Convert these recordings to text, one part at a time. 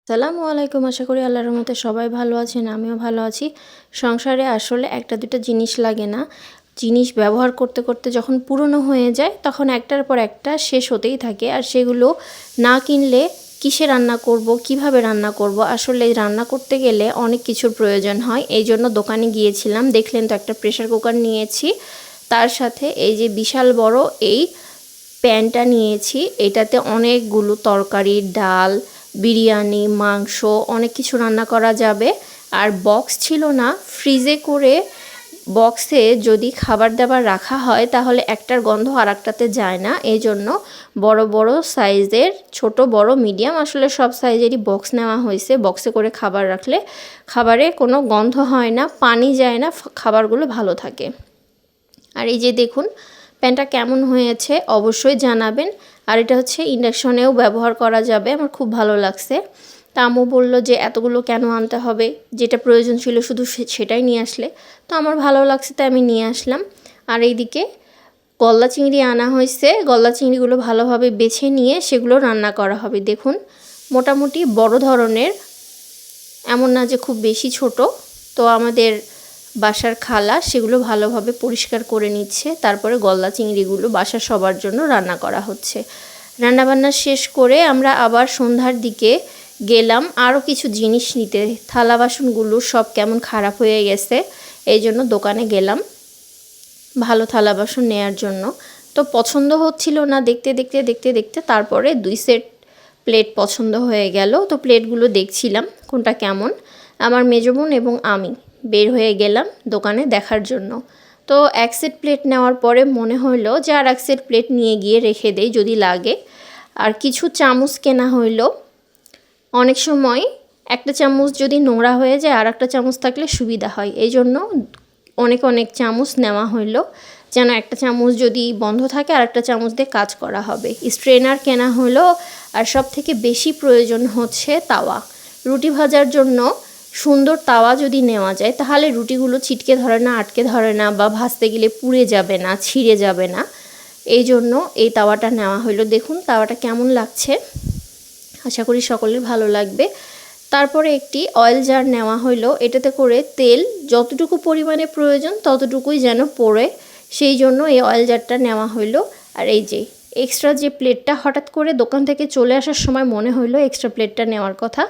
আসসালামু আলাইকুম। আশা করি আল্লাহর রহমতে সবাই ভালো আছেন, আমিও ভালো আছি। সংসারে আসলে একটা দুটো জিনিস লাগে না, জিনিস ব্যবহার করতে করতে যখন পুরনো হয়ে যায় তখন একটার পর একটা শেষ হতেই থাকে। আর সেগুলো না কিনলে কিসে রান্না করব, কিভাবে রান্না করব, আসলে রান্না করতে গেলে অনেক কিছুর প্রয়োজন হয়। এই জন্য দোকানে গিয়েছিলাম, দেখলেন তো একটা প্রেশার কুকার নিয়েছি, তার সাথে এই যে বিশাল বড় এই প্যানটা নিয়েছি। এটাতে অনেকগুলো তরকারি, ডাল, বিরিয়ানি, মাংস অনেক কিছু রান্না করা যাবে। আর বক্স ছিল না, ফ্রিজে করে বক্সে যদি খাবার দাবার রাখা হয় তাহলে একটার গন্ধ আর একটাতে যায় না। এই জন্য বড় বড় সাইজের, ছোট বড় মিডিয়াম আসলে সব সাইজেরই বক্স নেওয়া হয়েছে। বক্সে করে খাবার রাখলে খাবারে কোনো গন্ধ হয় না, পানি যায় না, খাবারগুলো ভালো থাকে। আর এই যে দেখুন প্যানটা কেমন হয়েছে অবশ্যই জানাবেন। আর এটা হচ্ছে ইন্ডাকশনেও ব্যবহার করা যাবে, আমার খুব ভালো লাগছে। তা আম্মু বললো যে এতগুলো কেন আনতে হবে, যেটা প্রয়োজন ছিল শুধু সেটাই নিয়ে আসলে। তো আমার ভালো লাগছে তাই আমি নিয়ে আসলাম। আর এইদিকে গলদা চিংড়ি আনা হয়েছে, গলদা চিংড়িগুলো ভালোভাবে বেছে নিয়ে সেগুলো রান্না করা হবে। দেখুন মোটামুটি বড় ধরনের, এমন না যে খুব বেশি ছোট। তো আমাদের বাসার খালা সেগুলো ভালোভাবে পরিষ্কার করে নিচ্ছে, তারপরে গলদা চিংড়িগুলো বাসার সবার জন্য রান্না করা হচ্ছে। রান্নাবান্না শেষ করে আমরা আবার সন্ধ্যার দিকে গেলাম আরও কিছু জিনিস নিতে। থালা বাসনগুলো সব কেমন খারাপ হয়ে গেছে, এই জন্য দোকানে গেলাম ভালো থালা বাসন নেয়ার জন্য। তো পছন্দ হচ্ছিল না, দেখতে দেখতে দেখতে দেখতে তারপরে 2 সেট প্লেট পছন্দ হয়ে গেল। তো প্লেটগুলো দেখছিলাম কোনটা কেমন। আমার মেজো বোন এবং আমি বের হয়ে গেলাম দোকানে দেখার জন্য। তো 1 সেট প্লেট নেওয়ার পরে মনে হলো যে আর 1 সেট প্লেট নিয়ে গিয়ে রেখে দেই যদি লাগে। আর কিছু চামচ কেনা হইলো। অনেক সময় একটা চামচ যদি নোংরা হয়ে যায় আর একটা চামচ থাকলে সুবিধা হয়, এই জন্য অনেক অনেক চামচ নেওয়া হইলো, যেন একটা চামচ যদি বন্ধ থাকে আর একটা চামচ দিয়ে কাজ করা হবে। স্ট্রেনার কেনা হলো। আর সব থেকে বেশি প্রয়োজন হচ্ছে তাওয়া। রুটি ভাজার জন্য সুন্দর তাওয়া যদি নেওয়া যায় তাহলে রুটিগুলো ছিটকে ধরে না, আটকে ধরে না, বা ভাজতে গেলে পুড়ে যাবে না, ছিঁড়ে যাবে না। এই জন্য এই তাওয়াটা নেওয়া হলো। দেখুন তাওয়াটা কেমন লাগছে, আশা করি সকলের ভালো লাগবে। তারপরে একটি অয়েল জার নেওয়া হলো, এটাতে করে তেল যতটুকু পরিমাণে প্রয়োজন ততটুকুই যেন পড়ে, সেই জন্য এই অয়েল জারটা নেওয়া হলো। আর এই যে এক্সট্রা যে প্লেটটা, হঠাৎ করে দোকান থেকে চলে আসার সময় মনে হলো এক্সট্রা প্লেটটা নেওয়ার কথা,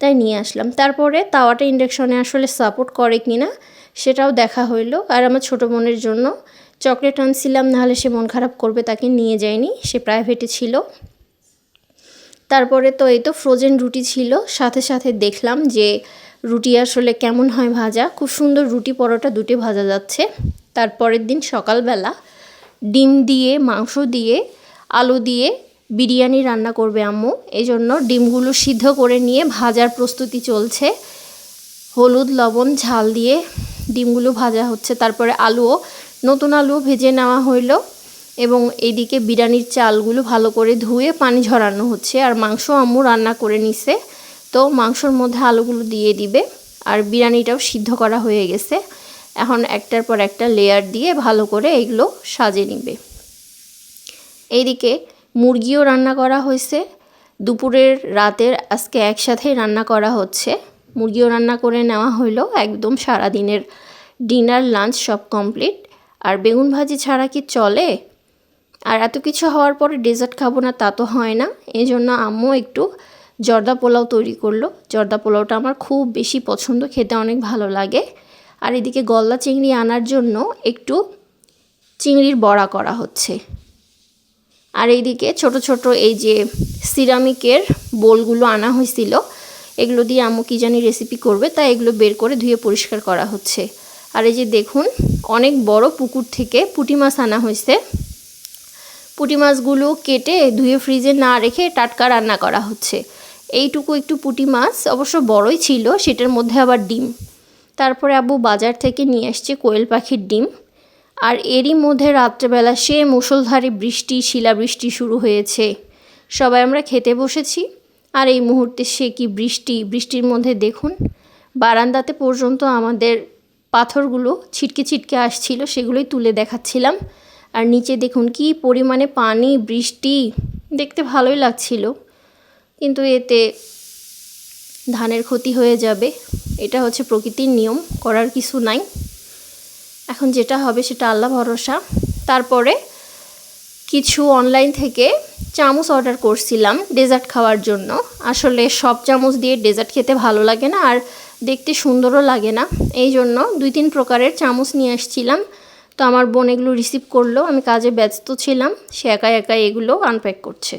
তাই নিয়ে আসলাম। তারপরে তাওয়াটা ইন্ডাকশনে আসলে সাপোর্ট করে কি না সেটাও দেখা হইলো। আর আমার ছোটো বোনের জন্য চকলেট আনছিলাম, নাহলে সে মন খারাপ করবে, তাকে নিয়ে যায়নি, সে প্রাইভেটে ছিল। তারপরে তো এই তো ফ্রোজেন রুটি ছিল, সাথে সাথে দেখলাম যে রুটি আসলে কেমন হয় ভাজা, খুব সুন্দর রুটি পরোটা দুটি ভাজা যাচ্ছে। তারপরের দিন সকালবেলা ডিম দিয়ে, মাংস দিয়ে, আলু দিয়ে বিরিয়ানি রান্না করবে আম্মু, এই জন্য ডিমগুলো সিদ্ধ করে নিয়ে ভাজার প্রস্তুতি চলছে। হলুদ লবণ ঝাল দিয়ে ডিমগুলো ভাজা হচ্ছে। তারপরে আলুও, নতুন আলুও ভেজে নেওয়া হইলো। এবং এইদিকে বিরিয়ানির চালগুলো ভালো করে ধুয়ে পানি ঝরানো হচ্ছে। আর মাংস আম্মু রান্না করে নিছে, তো মাংসর মধ্যে আলুগুলো দিয়ে দিবে। আর বিরিয়ানিটাও সিদ্ধ করা হয়ে গেছে, এখন একটার পর একটা লেয়ার দিয়ে ভালো করে এগুলো সাজিয়ে নিবে। এইদিকে মুরগিও রান্না করা হয়েছে, দুপুরের রাতের আজকে একসাথেই রান্না করা হচ্ছে। মুরগিও রান্না করে নেওয়া হইলো, একদম সারাদিনের ডিনার লাঞ্চ সব কমপ্লিট। আর বেগুন ভাজি ছাড়া কি চলে? আর এত কিছু হওয়ার পরে ডেজার্ট খাবো না তা তো হয় না, এই জন্য আম্মু একটু জর্দা পোলাও তৈরি করলো। জর্দা পোলাওটা আমার খুব বেশি পছন্দ, খেতে অনেক ভালো লাগে। আর এদিকে গলদা চিংড়ি আনার জন্য একটু চিংড়ির বড়া করা হচ্ছে। আর এইদিকে ছোট ছোট এই যে সিরামিকের বোলগুলো আনা হয়েছিল, এগুলো দিয়ে আম্মু কি জানি রেসিপি করবে, তাই এগুলো বের করে ধুয়ে পরিষ্কার করা হচ্ছে। আর এই যে দেখুন অনেক বড় পুকুর থেকে পুঁটি মাছ আনা হয়েছে। পুঁটি মাছগুলো কেটে ধুয়ে ফ্রিজে না রেখে টাটকা রান্না করা হচ্ছে। এইটুকু একটু পুঁটি মাছ অবশ্য বড়ই ছিল, সেটার মধ্যে আবার ডিম। তারপরে আব্বু বাজার থেকে নিয়ে আসছে কোয়েল পাখির ডিম। আর এরই মধ্যে রাত্রেবেলা সে মুষলধারে বৃষ্টি, শিলাবৃষ্টি শুরু হয়েছে। সবাই আমরা খেতে বসেছি, আর এই মুহূর্তে সে কি বৃষ্টি, বৃষ্টির মধ্যে দেখুন বারান্দাতে পর্যন্ত আমাদের পাথরগুলো ছিটকে ছিটকে আসছিল, সেগুলোই তুলে দেখাচ্ছিলাম। আর নিচে দেখুন কি পরিমাণে পানি, বৃষ্টি, দেখতে ভালোই লাগছিল। কিন্তু এতে ধানের ক্ষতি হয়ে যাবে। এটা হচ্ছে প্রকৃতির নিয়ম, করার কিছু নাই। এখন যেটা হবে সেটা আল্লাহ ভরসা। তারপরে কিছু অনলাইন থেকে চামচ অর্ডার করছিলাম ডেজার্ট খাওয়ার জন্য। আসলে সব চামচ দিয়ে ডেজার্ট খেতে ভালো লাগে না, আর দেখতে সুন্দরও লাগে না। এই জন্য 2-3 প্রকারের চামচ নিয়ে আসছিলাম। তো আমার বোন এগুলো রিসিভ করলো, আমি কাজে ব্যস্ত ছিলাম, সে একাই এগুলো আনপ্যাক করছে।